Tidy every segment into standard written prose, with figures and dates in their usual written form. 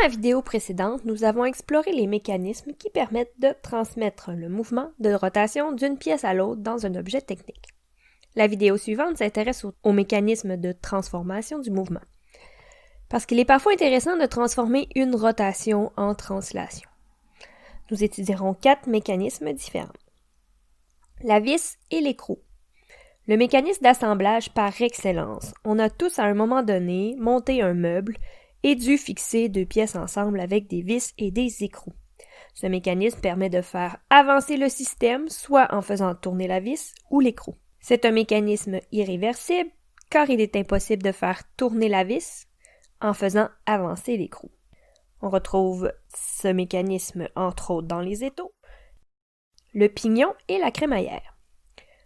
la vidéo précédente, nous avons exploré les mécanismes qui permettent de transmettre le mouvement de rotation d'une pièce à l'autre dans un objet technique. La vidéo suivante s'intéresse aux mécanismes de transformation du mouvement, parce qu'il est parfois intéressant de transformer une rotation en translation. Nous étudierons 4 mécanismes différents. La vis et l'écrou. Le mécanisme d'assemblage par excellence. On a tous à un moment donné monté un meuble et dû fixer 2 pièces ensemble avec des vis et des écrous. Ce mécanisme permet de faire avancer le système, soit en faisant tourner la vis ou l'écrou. C'est un mécanisme irréversible, car il est impossible de faire tourner la vis en faisant avancer l'écrou. On retrouve ce mécanisme entre autres dans les étaux. Le pignon et la crémaillère.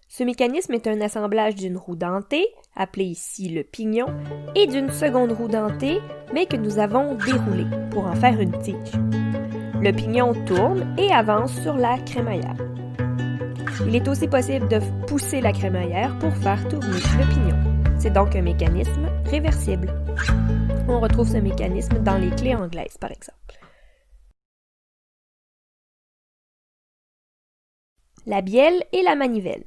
Ce mécanisme est un assemblage d'une roue dentée, appelée ici le pignon, et d'une seconde roue dentée, mais que nous avons déroulée pour en faire une tige. Le pignon tourne et avance sur la crémaillère. Il est aussi possible de pousser la crémaillère pour faire tourner le pignon. C'est donc un mécanisme réversible. On retrouve ce mécanisme dans les clés anglaises, par exemple. La bielle et la manivelle.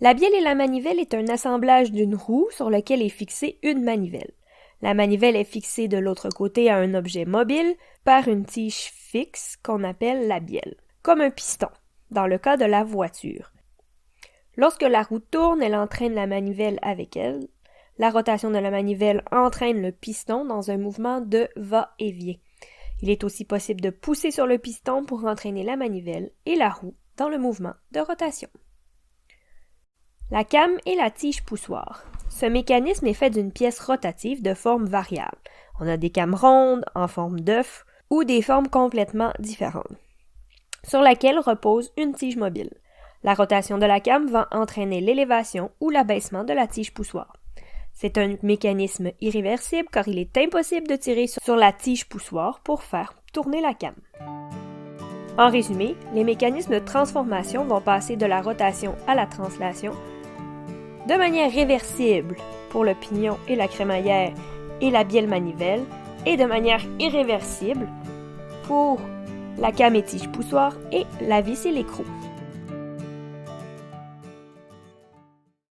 La bielle et la manivelle est un assemblage d'une roue sur lequel est fixée une manivelle. La manivelle est fixée de l'autre côté à un objet mobile par une tige fixe qu'on appelle la bielle, comme un piston, dans le cas de la voiture. Lorsque la roue tourne, elle entraîne la manivelle avec elle. La rotation de la manivelle entraîne le piston dans un mouvement de va-et-vient. Il est aussi possible de pousser sur le piston pour entraîner la manivelle et la roue dans le mouvement de rotation. La came et la tige poussoir. Ce mécanisme est fait d'une pièce rotative de forme variable. On a des cames rondes, en forme d'œuf, ou des formes complètement différentes, sur laquelle repose une tige mobile. La rotation de la came va entraîner l'élévation ou l'abaissement de la tige poussoir. C'est un mécanisme irréversible car il est impossible de tirer sur la tige poussoir pour faire tourner la came. En résumé, les mécanismes de transformation vont passer de la rotation à la translation de manière réversible pour le pignon et la crémaillère et la bielle manivelle et de manière irréversible pour la came et tige poussoir et la vis et l'écrou.